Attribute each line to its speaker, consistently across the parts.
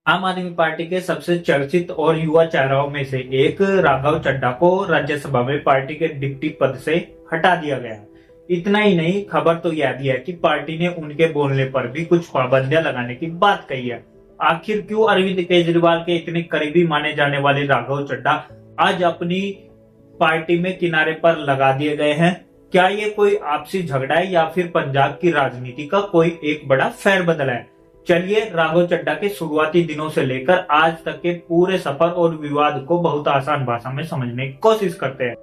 Speaker 1: आम आदमी पार्टी के सबसे चर्चित और युवा चेहरों में से एक राघव चड्ढा को राज्यसभा में पार्टी के डिप्टी पद से हटा दिया गया। इतना ही नहीं, खबर तो यह भी है कि पार्टी ने उनके बोलने पर भी कुछ पाबंदियां लगाने की बात कही है। आखिर क्यों अरविंद केजरीवाल के इतने करीबी माने जाने वाले राघव चड्ढा आज अपनी पार्टी में किनारे पर लगा दिए गए हैं? क्या ये कोई आपसी झगड़ा है या फिर पंजाब की राजनीति का कोई एक बड़ा फेरबदल है? चलिए राघव चड्ढा के शुरुआती दिनों से लेकर आज तक के पूरे सफर और विवाद को बहुत आसान भाषा में समझने की कोशिश करते हैं।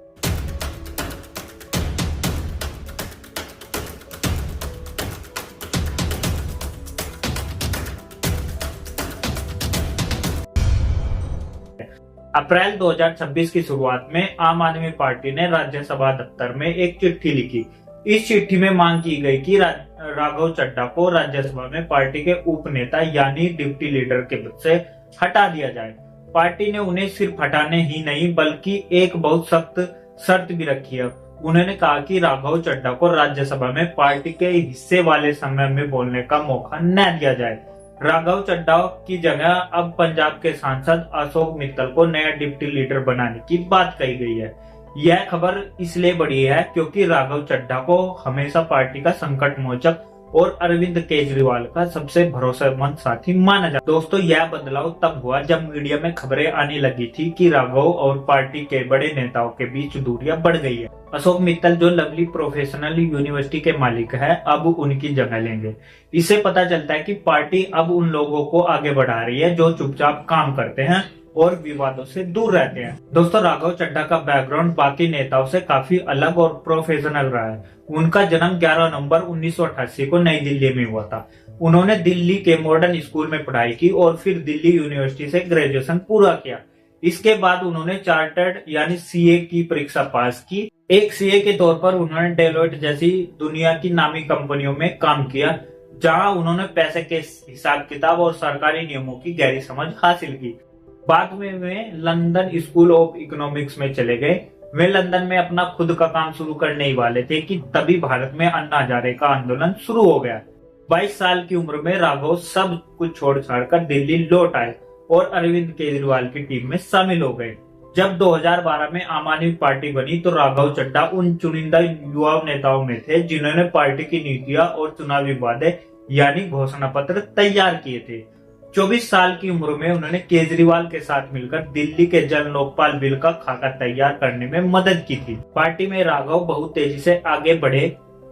Speaker 1: अप्रैल 2026 की शुरुआत में आम आदमी पार्टी ने राज्यसभा दफ्तर में एक चिट्ठी लिखी। इस चिट्ठी में मांग की गई कि राघव चड्ढा को राज्यसभा में पार्टी के उपनेता यानी डिप्टी लीडर के पद से हटा दिया जाए। पार्टी ने उन्हें सिर्फ हटाने ही नहीं बल्कि एक बहुत सख्त शर्त भी रखी है। उन्होंने कहा कि राघव चड्ढा को राज्यसभा में पार्टी के हिस्से वाले समय में बोलने का मौका न दिया जाए। राघव चड्ढा की जगह अब पंजाब के सांसद अशोक मित्तल को नया डिप्टी लीडर बनाने की बात कही गई है। यह खबर इसलिए बड़ी है क्योंकि राघव चड्ढा को हमेशा पार्टी का संकट मोचक और अरविंद केजरीवाल का सबसे भरोसेमंद साथी माना जाता। दोस्तों, यह बदलाव तब हुआ जब मीडिया में खबरें आने लगी थी कि राघव और पार्टी के बड़े नेताओं के बीच दूरियां बढ़ गई है। अशोक मित्तल जो लवली प्रोफेशनल यूनिवर्सिटी के मालिक है, अब उनकी जगह लेंगे। इससे पता चलता है कि पार्टी अब उन लोगों को आगे बढ़ा रही है जो चुपचाप काम करते हैं और विवादों से दूर रहते हैं। दोस्तों, राघव चड्ढा का बैकग्राउंड बाकी नेताओं से काफी अलग और प्रोफेशनल रहा है। उनका जन्म 11 नवंबर 1988 को नई दिल्ली में हुआ था। उन्होंने दिल्ली के मॉडर्न स्कूल में पढ़ाई की और फिर दिल्ली यूनिवर्सिटी से ग्रेजुएशन पूरा किया। इसके बाद उन्होंने चार्टर्ड यानी सीए की परीक्षा पास की। एक सीए के तौर पर उन्होंने डेलोइट जैसी दुनिया की नामी कंपनियों में काम किया, जहां उन्होंने पैसे के हिसाब किताब और सरकारी नियमों की गहरी समझ हासिल की। बाद में वे लंदन स्कूल ऑफ इकोनॉमिक्स में चले गए। वे लंदन में अपना खुद का काम शुरू करने ही वाले थे कि तभी भारत में अन्ना हजारे का आंदोलन शुरू हो गया। 22 साल की उम्र में राघव सब कुछ छोड़ छाड़कर दिल्ली लौट आए और अरविंद केजरीवाल की टीम में शामिल हो गए। जब 2012 में आम आदमी पार्टी बनी तो राघव चड्ढा उन चुनिंदा युवा नेताओं में थे जिन्होंने पार्टी की नीतियां और चुनावी वादे यानी घोषणा पत्र तैयार किए थे। 24 साल की उम्र में उन्होंने केजरीवाल के साथ मिलकर दिल्ली के जन लोकपाल बिल का खाका तैयार करने में मदद की थी। पार्टी में राघव बहुत तेजी से आगे बढ़े।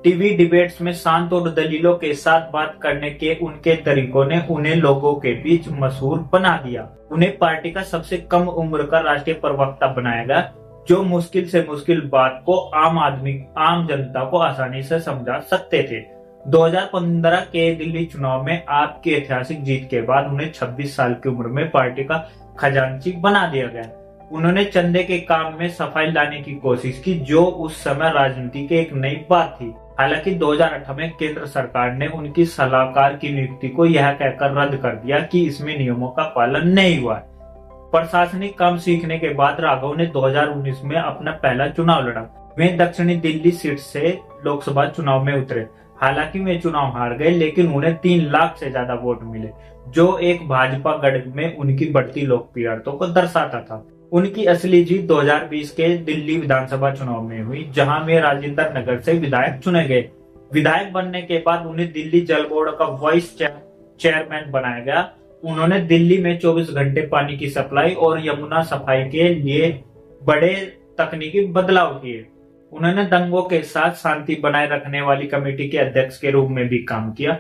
Speaker 1: टीवी डिबेट्स में शांत और दलीलों के साथ बात करने के उनके तरीकों ने उन्हें लोगों के बीच मशहूर बना दिया। उन्हें पार्टी का सबसे कम उम्र का राष्ट्रीय प्रवक्ता बनाया गया, जो मुश्किल से मुश्किल बात को आम जनता को आसानी से समझा सकते थे। 2015 के दिल्ली चुनाव में आप की ऐतिहासिक जीत के बाद उन्हें 26 साल की उम्र में पार्टी का खजांची बना दिया गया। उन्होंने चंदे के काम में सफाई लाने की कोशिश की, जो उस समय राजनीति की एक नई बात थी। हालांकि 2008 में केंद्र सरकार ने उनकी सलाहकार की नियुक्ति को यह कहकर रद्द कर दिया कि इसमें नियमों का पालन नहीं हुआ। प्रशासनिक काम सीखने के बाद राघव ने 2019 में अपना पहला चुनाव लड़ा। वे दक्षिणी दिल्ली सीट से लोकसभा चुनाव में उतरे। हालांकि वे चुनाव हार गए, लेकिन उन्हें 3 लाख से ज्यादा वोट मिले, जो एक भाजपा गढ़ में उनकी बढ़ती लोकप्रियता को दर्शाता था। उनकी असली जीत 2020 के दिल्ली विधानसभा चुनाव में हुई, जहां वे राजेंद्र नगर से विधायक चुने गए। विधायक बनने के बाद उन्हें दिल्ली जल बोर्ड का वाइस चेयरमैन बनाया गया। उन्होंने दिल्ली में 24 घंटे पानी की सप्लाई और यमुना सफाई के लिए बड़े तकनीकी बदलाव किए। उन्होंने दंगों के साथ शांति बनाए रखने वाली कमेटी के अध्यक्ष के रूप में भी काम किया।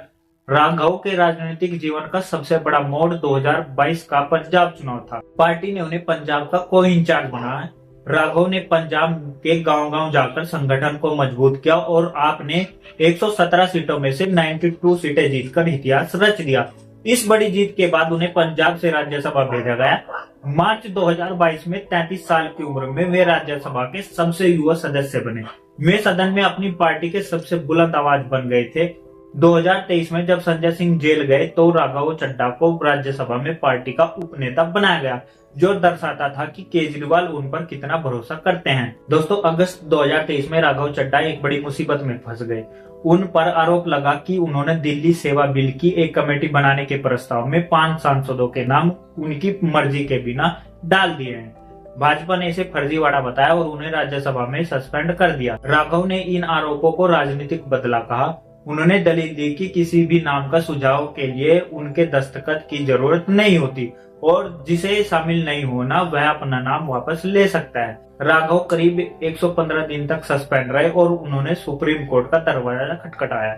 Speaker 1: राघव के राजनीतिक जीवन का सबसे बड़ा मोड़ 2022 का पंजाब चुनाव था। पार्टी ने उन्हें पंजाब का को इंचार्ज बनाया। राघव ने पंजाब के गांव-गांव जाकर संगठन को मजबूत किया और आपने 117 सीटों में से 92 सीटें जीतकर इतिहास रच दिया। इस बड़ी जीत के बाद उन्हें पंजाब से राज्यसभा भेजा गया। मार्च 2022 में 33 साल की उम्र में वे राज्यसभा के सबसे युवा सदस्य बने। वे सदन में अपनी पार्टी के सबसे बुलंद आवाज बन गए थे। 2023 में जब संजय सिंह जेल गए तो राघव चड्ढा को राज्यसभा में पार्टी का उपनेता बनाया गया, जो दर्शाता था कि केजरीवाल उन पर कितना भरोसा करते हैं। दोस्तों, अगस्त 2023 में राघव चड्ढा एक बड़ी मुसीबत में फंस गए। उन पर आरोप लगा कि उन्होंने दिल्ली सेवा बिल की एक कमेटी बनाने के प्रस्ताव में 5 सांसदों के नाम उनकी मर्जी के बिना डाल दिए हैं। भाजपा ने इसे फर्जीवाड़ा बताया और उन्हें राज्यसभा में सस्पेंड कर दिया। राघव ने इन आरोपों को राजनीतिक बदला कहा। उन्होंने दलील दी कि किसी भी नाम का सुझाव के लिए उनके दस्तखत की जरूरत नहीं होती और जिसे शामिल नहीं होना वह अपना नाम वापस ले सकता है। राघव करीब 115 दिन तक सस्पेंड रहे और उन्होंने सुप्रीम कोर्ट का दरवाजा खटखटाया।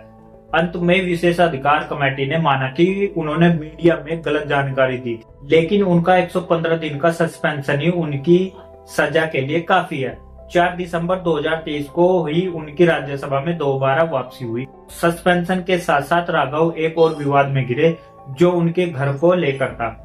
Speaker 1: अंत में विशेषाधिकार कमेटी ने माना कि उन्होंने मीडिया में गलत जानकारी दी, लेकिन उनका 115 दिन का सस्पेंशन ही उनकी सजा के लिए काफी है। 4 दिसंबर 2023 को ही उनकी राज्यसभा में दोबारा वापसी हुई। सस्पेंशन के साथ साथ राघव एक और विवाद में घिरे जो उनके घर को लेकर था।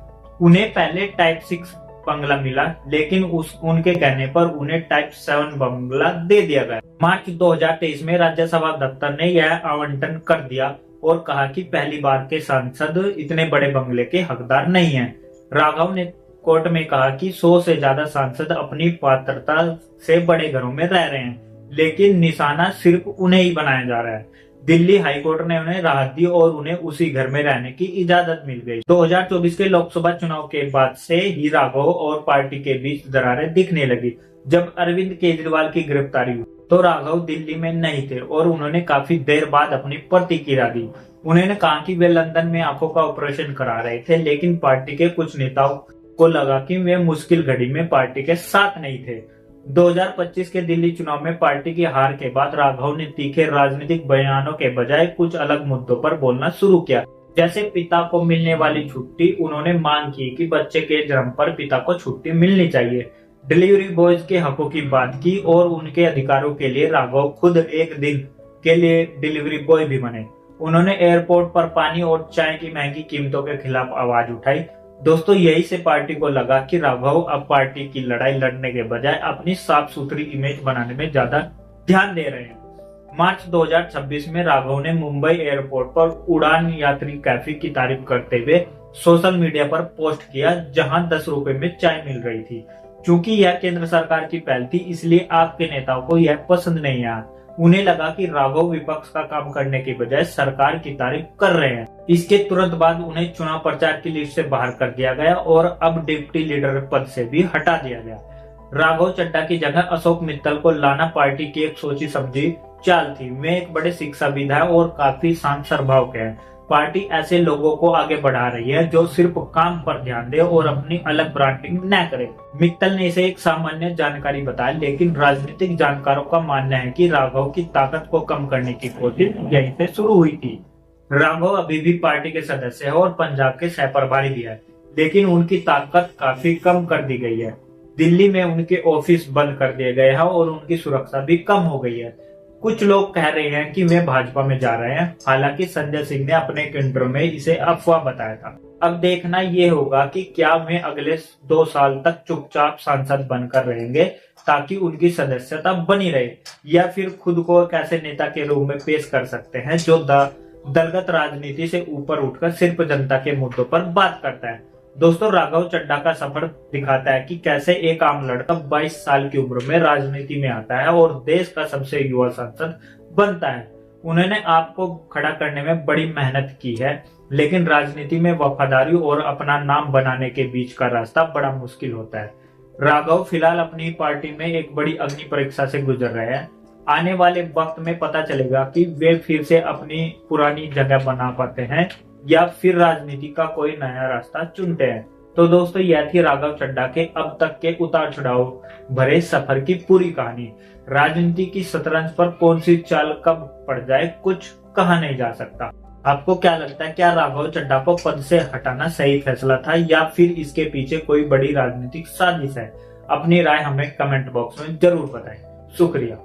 Speaker 1: उन्हें पहले टाइप 6 बंगला मिला, लेकिन उनके कहने पर उन्हें टाइप 7 बंगला दे दिया गया। मार्च 2023 में राज्यसभा दफ्तर ने यह आवंटन कर दिया और कहा कि पहली बार के सांसद इतने बड़े बंगले के हकदार नहीं हैं। राघव ने कोर्ट में कहा कि 100 से ज्यादा सांसद अपनी पात्रता से बड़े घरों में रह रहे हैं, लेकिन निशाना सिर्फ उन्हें ही बनाया जा रहा है। दिल्ली हाईकोर्ट ने उन्हें राहत दी और उन्हें उसी घर में रहने की इजाजत मिल गई। 2024 के लोकसभा चुनाव के बाद से ही राघव और पार्टी के बीच दरारें दिखने लगी। जब अरविंद केजरीवाल की गिरफ्तारी हुई तो राघव दिल्ली में नहीं थे और उन्होंने काफी देर बाद अपनी प्रतिक्रिया दी। उन्होंने कहा कि वे लंदन में आंखों का ऑपरेशन करा रहे थे, लेकिन पार्टी के कुछ नेताओं को लगा कि वे मुश्किल घड़ी में पार्टी के साथ नहीं थे। 2025 के दिल्ली चुनाव में पार्टी की हार के बाद राघव ने तीखे राजनीतिक बयानों के बजाय कुछ अलग मुद्दों पर बोलना शुरू किया। जैसे पिता को मिलने वाली छुट्टी, उन्होंने मांग की कि बच्चे के जन्म पर पिता को छुट्टी मिलनी चाहिए। डिलीवरी बॉयज के हकों की बात की और उनके अधिकारों के लिए राघव खुद एक दिन के लिए डिलीवरी बॉय भी बने। उन्होंने एयरपोर्ट पर पानी और चाय की महंगी कीमतों के खिलाफ आवाज उठाई। दोस्तों, यही से पार्टी को लगा कि राघव अब पार्टी की लड़ाई लड़ने के बजाय अपनी साफ सुथरी इमेज बनाने में ज्यादा ध्यान दे रहे हैं। मार्च 2026 में राघव ने मुंबई एयरपोर्ट पर उड़ान यात्री कैफे की तारीफ करते हुए सोशल मीडिया पर पोस्ट किया, जहां 10 रुपए में चाय मिल रही थी। चूंकि यह केंद्र सरकार की पहल थी, इसलिए आपके नेताओं को यह पसंद नहीं आया। उन्हें लगा कि राघव विपक्ष का काम करने के बजाय सरकार की तारीफ कर रहे हैं। इसके तुरंत बाद उन्हें चुनाव प्रचार की लिस्ट से बाहर कर दिया गया और अब डिप्टी लीडर पद से भी हटा दिया गया। राघव चड्ढा की जगह अशोक मित्तल को लाना पार्टी की एक सोची समझी चाल थी। वे एक बड़े शिक्षाविद हैं और काफी शांत स्वभाव के हैं। पार्टी ऐसे लोगों को आगे बढ़ा रही है जो सिर्फ काम पर ध्यान दे और अपनी अलग ब्रांडिंग न करे। मित्तल ने इसे एक सामान्य जानकारी बताया, लेकिन राजनीतिक जानकारों का मानना है कि राघव की ताकत को कम करने की कोशिश यहीं से शुरू हुई थी। राघव अभी भी पार्टी के सदस्य है और पंजाब के सह प्रभारी भी है, लेकिन उनकी ताकत काफी कम कर दी गई है। दिल्ली में उनके ऑफिस बंद कर दिए गए हैं और उनकी सुरक्षा भी कम हो गई है। कुछ लोग कह रहे हैं कि वे भाजपा में जा रहे हैं, हालांकि संजय सिंह ने अपने एक इंटरव्यू में इसे अफवाह बताया था। अब देखना ये होगा कि क्या वे अगले 2 साल तक चुपचाप सांसद बनकर रहेंगे ताकि उनकी सदस्यता बनी रहे, या फिर खुद को एक ऐसे नेता के रूप में पेश कर सकते हैं जो दलगत राजनीति से ऊपर उठकर सिर्फ जनता के मुद्दों पर बात करता है। दोस्तों, राघव चड्ढा का सफर दिखाता है कि कैसे एक आम लड़का 22 साल की उम्र में राजनीति में आता है और देश का सबसे युवा सांसद बनता है। उन्होंने आपको खड़ा करने में बड़ी मेहनत की है, लेकिन राजनीति में वफादारी और अपना नाम बनाने के बीच का रास्ता बड़ा मुश्किल होता है। राघव फिलहाल अपनी पार्टी में एक बड़ी अग्नि परीक्षा से गुजर रहे हैं। आने वाले वक्त में पता चलेगा कि वे फिर से अपनी पुरानी जगह बना पाते हैं या फिर राजनीति का कोई नया रास्ता चुनते हैं। तो दोस्तों, यह थी राघव चड्ढा के अब तक के उतार चढ़ाव भरे सफर की पूरी कहानी। राजनीति की शतरंज पर कौन सी चाल कब पड़ जाए कुछ कहा नहीं जा सकता। आपको क्या लगता है, क्या राघव चड्ढा को पद से हटाना सही फैसला था या फिर इसके पीछे कोई बड़ी राजनीतिक साजिश है? अपनी राय हमें कमेंट बॉक्स में जरूर बताएं। शुक्रिया।